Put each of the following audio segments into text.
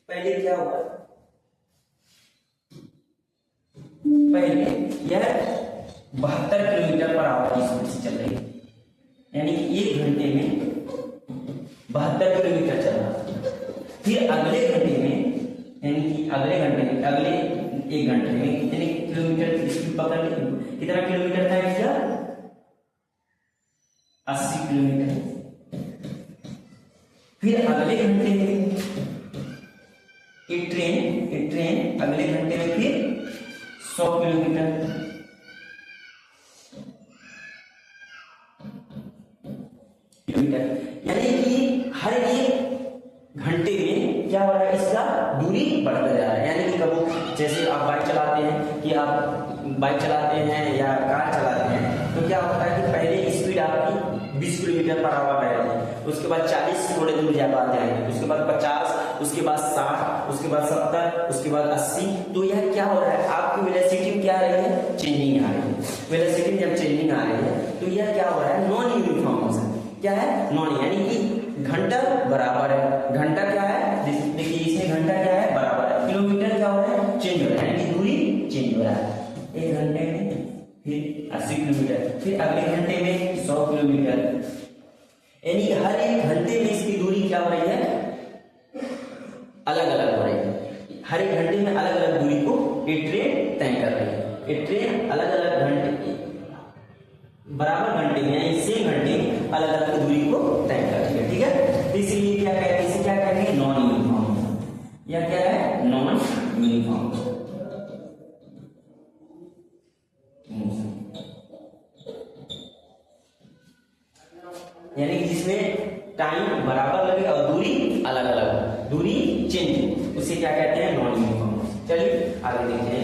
पहले क्या हुआ, पहले यह 72 किलोमीटर पर आवर की स्पीड से चल रही है, यानी कि 1 घंटे में 72 किलोमीटर चल रहा। फिर अगले घंटे में, यानी कि अगले 1 घंटे में कितने किलोमीटर की स्पीड पकड़ ली, कितना किलोमीटर तय किया, 80 किलोमीटर। फिर अगले घंटे में ये ट्रेन अगले घंटे में फिर 100 किलोमीटर। यानी कि हर एक घंटे में क्या हो रहा है, इसका दूरी बढ़ता जा रहा है। यानी कि कब जैसे आप बाइक चलाते हैं, कि आप बाइक चलाते हैं या कार चलाते हैं, तो क्या होता है कि पहले स्पीड आपकी 20 किलोमीटर पर आवर रहती है, उसके बाद 40 थोड़े दूर जा पाते हैं, उसके बाद 50, उसके बाद 60, उसके बाद 70, उसके बाद 80। तो यह क्या हो रहा है, आपकी वेलोसिटी में क्या आ रही है, चेंजिंग आ रही है। वेलोसिटी में जब चेंजिंग आ रही है तो यह क्या हो रहा है, नॉन यूनिफॉर्म मोशन। क्या है, नॉन, यानी कि घंटा बराबर है, घंटा क्या है, देखिए इसमें घंटा क्या है, बराबर है, किलोमीटर क्या हो रहा है, चेंज हो रहा है, यानी कि दूरी चेंज हो रहा है। 1 घंटे में फिर 80 किलोमीटर, फिर अगले घंटे में 100 किलोमीटर, यानी हर एक घंटे में इसकी दूरी क्या हो रही है, अलग अलग हो रही है। हर एक घंटे में अलग अलग दूरी को ये ट्रेन तय कर रही है। ये ट्रेन अलग अलग घंटे, बराबर घंटे में, यानी सेम घंटे में अलग अलग दूरी को तय कर रही है। ठीक है, तो इसीलिए क्या कहते हैं, इसे क्या कहते हैं, नॉन यूनिफॉर्म। या क्या है, नॉन यूनिफॉर्म। यानी कि जिसमें टाइम बराबर लगे और दूरी अलग अलग, दूरी चेंज, उसे क्या कहते हैं, नॉन यूनिफॉर्म। चलिए आगे देखते हैं।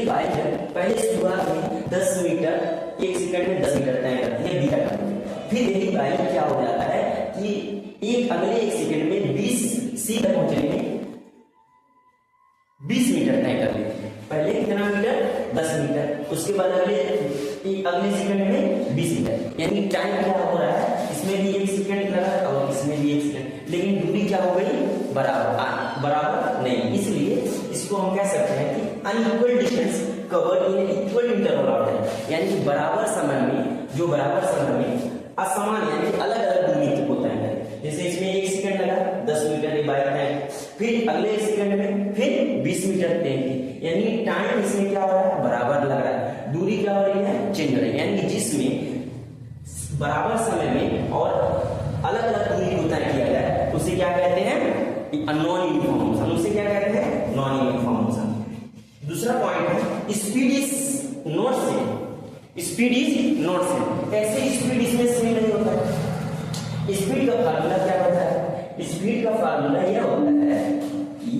बाइक पहले शुरुआत में 10 मीटर 1 सेकंड में 10 मीटर तय करती है, बीता करती है। फिर यही बाइक क्या हो जाता है कि अगले 1 सेकंड में 20 सी तक पहुंचने में 20 मीटर तय कर लेती है। पहले कितना मीटर, 10 मीटर, उसके बाद अगले सेकंड में 20 मीटर। यानी टाइम क्या हो रहा है, इसमें भी 1 सेकंड लगा और इसमें भी 1 सेकंड, लेकिन दूरी क्या हो गई, बराबर नहीं। इसलिए इसको हम कह सकते हैं कि unequal distance covered in equal interval of time. यानी कि बराबर समय में असमान, यानी अलग अलग दूरी को तय करें। जैसे इसमें 1 सेकंड लगा, 10 मीटर की बाइक है, फिर अगले 1 सेकंड में फिर 20 मीटर तय की, यानी टाइम इसमें क्या हो रहा है, बराबर लग रहा है, दूरी क्या हो रही है, चेंज हो रही है। यानी कि जिसमें बराबर समय में और अलग अलग दूरी को तय किया जाए उसे क्या कहते हैं, नॉन यूनिफॉर्म मोशन। उसे क्या कहते हैं, नॉन यूनिफॉर्म मोशन। दूसरा पॉइंट है speed is not same. Speed is not same, कैसे स्पीड इसमें सेम नहीं होता है। स्पीड का फार्मूला क्या होता है, स्पीड का फार्मूला यह होता है कि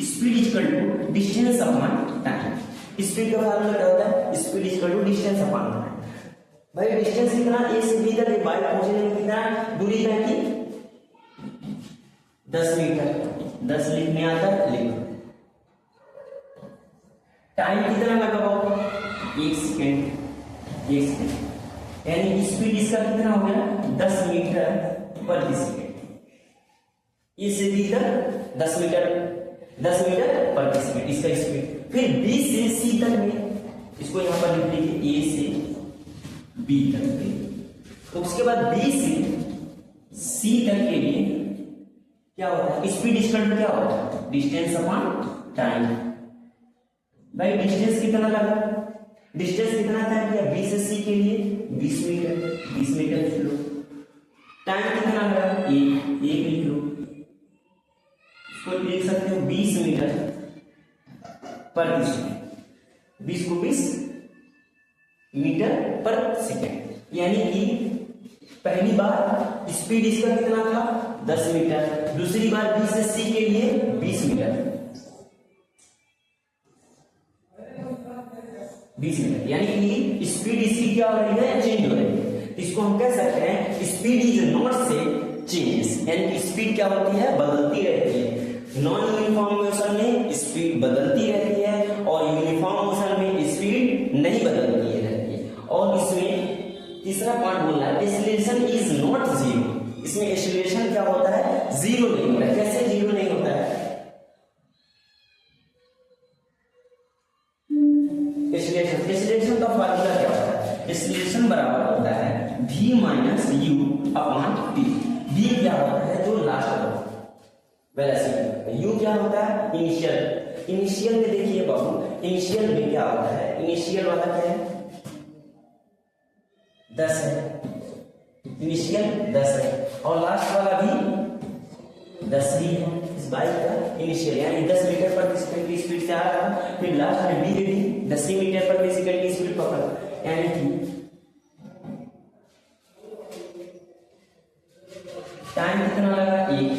speed is equal to distance upon time. Speed का फार्मूला क्या होता है, speed is equal to distance upon time. भाई डिस्टेंस कितना, ए से बी तक बाइक पहुंचने में कितना दूरी तय की, 10 मीटर। 10 लिखने आता है, लिखो। टाइम कितना लगा, 1 सेकंड। यानी स्पीड इसका कितना हो गया, 10 मीटर प्रति सेकंड। ए से बी तक 10 मीटर प्रति सेकंड इसका स्पीड। फिर बी से सी तक में, इसको यहां पर लिख लीजिए, ए से बी तक। तो उसके बाद बी से सी तक के लिए क्या होता है, स्पीड इक्वल टू क्या होता है, डिस्टेंस अपॉन टाइम। भाई डिस्टेंस कितना लगा, डिस्टेंस कितना तय किया, बी से सी के लिए 20 मीटर लिख लो। टाइम कितना लगा, 1 लिख लो। इसको लिख सकते हो 20 मीटर प्रति सेकंड, 20 को 20 मीटर पर सेकंड। यानी कि पहली बार स्पीड इसका कितना था, 10 मीटर, दूसरी बार बी से सी के लिए 20 मीटर, 20 मीटर। यानी कि स्पीड इसकी क्या हो रही है, चेंज हो रही है। इसको हम कह सकते हैं स्पीड इज नॉट से चेंजेस, यानी कि स्पीड क्या होती है, बदलती रहती है। नॉन यूनिफॉर्म मोशन में स्पीड बदलती रहती है और यूनिफॉर्म मोशन में स्पीड नहीं बदलती रहती है। और इसमें तीसरा पॉइंट बोल रहा है एक्सीलरेशन इज नॉट जीरो। इसमें एक्सीलरेशन क्या होता है, जीरो नहीं होता है। कैसे जीरो नहीं होता है? एक्सीलरेशन का फार्मूला क्या होता है? एक्सीलरेशन बराबर होता है v minus you upon T. v क्या होता है, जो लास्ट वेलोसिटी, u क्या होता है, इनिशियल। इनिशियल में देखिए बाबू, इनिशियल में क्या होता है, इनिशियल वाला क्या है, 10 है, इनिशियल 10 है, और लास्ट वाला भी 10 ही है। इस बाइक का इनिशियल यानी 10 मीटर पर सेकंड की स्पीड से आ रहा था, फिर लास्ट में भी 10 मीटर पर सेकंड की स्पीड पकड़ा, यानी कि टाइम कितना लगा, 1।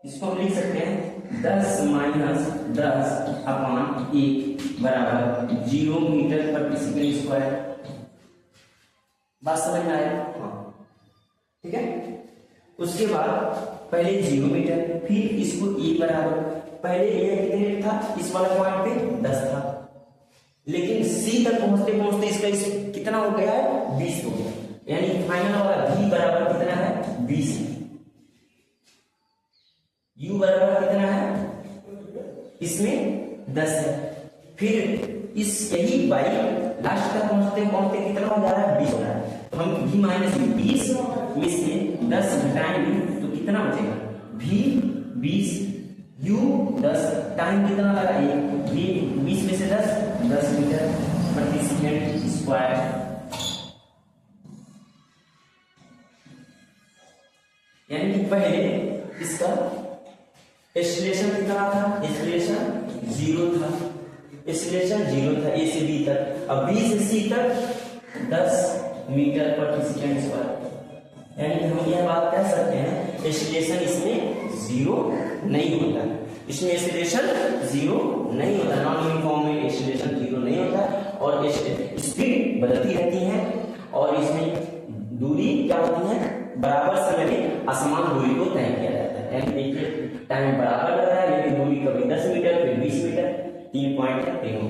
इसको हम लिख सकते हैं 10 माइनस 10 अपॉन 1 बराबर 0 मीटर पर सेकंड स्क्वायर। बात समझ में आया? हाँ, ठीक है। उसके बाद पहले 0 मीटर, फिर इसको e बराबर, पहले ये कितने था, इस वाला पॉइंट पे 10 था, लेकिन c तक पहुंचते पहुंचते इसका कितना हो गया है, 20 हो गया, यानी फाइनल वाला v बराबर कितना है, 20। u बराबर कितना है, इसमें 10 है। फिर इस यही बाई लास्ट तक पहुंचते पहुंचते कितना हो जा रहा है, 20 हो रहा है। तो हम v माइनस 20 में से 10 घटाएंगे तो कितना बचेगा, v 20 u 10, टाइम कितना लगा, 1, v 20 में से 10 मीटर प्रति सेकंड स्क्वायर। यानी कि पहले इसका एक्सीलरेशन कितना था, एक्सीलरेशन 0 था, एक्सीलरेशन 0 था a से b तक, अब b से c तक 10 मीटर प्रति सेकंड स्क्वायर। यानी कि हम यह बात कह सकते हैं एक्सीलरेशन इसमें 0 नहीं होता है, इसमें एक्सीलरेशन 0 नहीं होता, नॉन यूनिफॉर्म में एक्सीलरेशन 0 नहीं होता, और स्पीड बदलती रहती है, और इसमें दूरी क्या होती है, बराबर समय में असमान दूरी को तय किया जाता है। यानी देखिए टाइम बराबर लग रहा है, लेकिन दूरी कभी 10 मीटर, फिर 20 मीटर, 3 पॉइंट है, तीनों